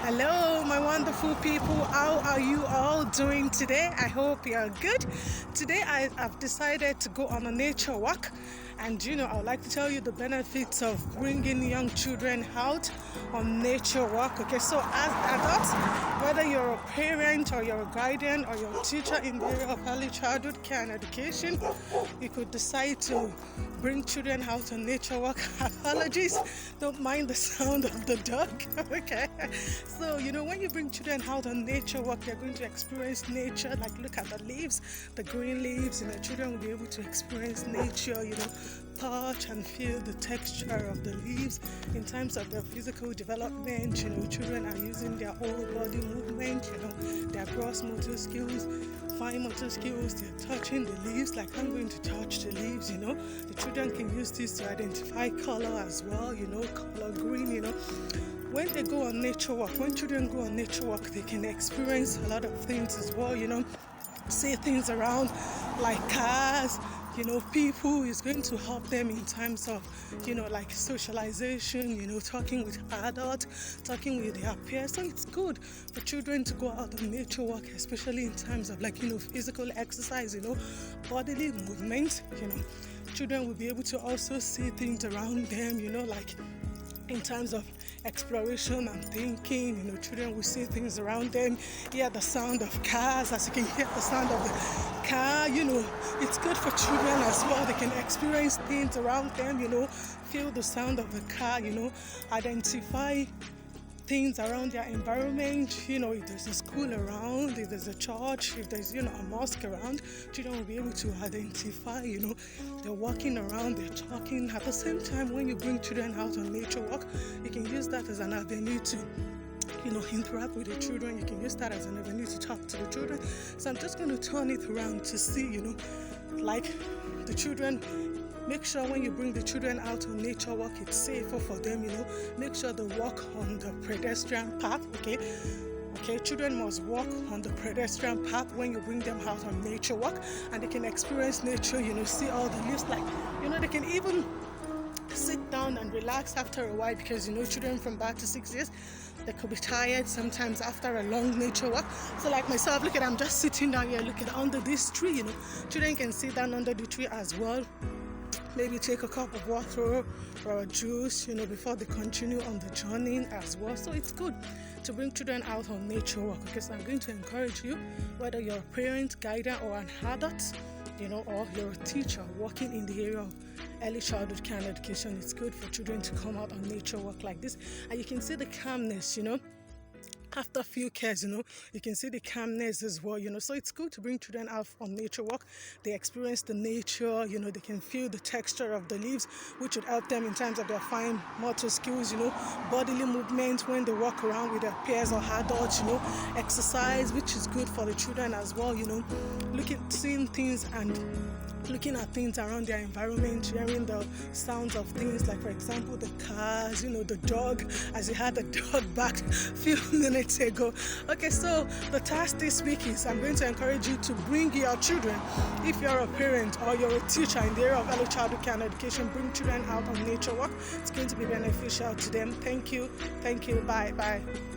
Hello, my wonderful people. How are you all doing today? I hope you are good. Today, I have decided to go on a nature walk, and I would like to tell you the benefits of bringing young children out on nature walk. Okay, so as adults, whether you're a parent or you're a guardian or you're a teacher in the area of early childhood care and education, you could decide to bring children out on nature walk. Apologies, don't mind the sound of the dog. Okay, so when you bring children out on nature walk, they're going to experience nature. Like, look at the leaves, the green leaves. Children will be able to experience nature. Touch and feel the texture of the leaves. In terms of their physical development, children are using their whole body movement. Their gross motor skills, fine motor skills. They're touching the leaves. Like, I'm going to touch the leaves. The children can use this to identify color as well. Color green. When they go on nature walk, when children go on nature walk, they can experience a lot of things as well. See things around like cars. People is going to help them in terms of, like socialization, talking with adults, talking with their peers. So it's good for children to go out on nature walk, especially in terms of physical exercise, bodily movement. Children will be able to also see things around them, like in terms of exploration and thinking. Children will see things around them, hear the sound of cars. As you can hear the sound of the car, it's good for children as well. They can experience things around them, feel the sound of the car, identify things around their environment. If there's a school around, if there's a church, if there's a mosque around, children will be able to identify. They're walking around, they're talking. At the same time, when you bring children out on nature walk, you can use that as an avenue to interact with the children. You can use that as an avenue to talk to the children. So I'm just going to turn it around to see, like the children. Make sure when you bring the children out on nature walk, it's safer for them. Make sure they walk on the pedestrian path. Okay, children must walk on the pedestrian path when you bring them out on nature walk, and they can experience nature. See all the leaves. Like, they can even sit down and relax after a while, because children from 5 to 6 years, they could be tired sometimes after a long nature walk. So like myself, look at, I'm just sitting down here, look at under this tree. Children can sit down under the tree as well. Maybe take a cup of water or a juice, before they continue on the journey as well. So it's good to bring children out on nature walk, because I'm going to encourage you, whether you're a parent, guardian, or an adult, or you're a teacher working in the area of early childhood care and education, it's good for children to come out on nature walk like this. And you can see the calmness, after a few cares, you can see the calmness as well, So it's good to bring children out on nature walk. They experience the nature, they can feel the texture of the leaves, which would help them in terms of their fine motor skills, bodily movement when they walk around with their peers or adults, exercise, which is good for the children as well, seeing things and looking at things around their environment, hearing the sounds of things, like for example the cars, the dog, as you had the dog back a few minutes ago. Okay, so the task this week is, I'm going to encourage you to bring your children. If you're a parent or you're a teacher in the area of early childhood care and education, bring children out on nature walk. It's going to be beneficial to them. Thank you. Bye.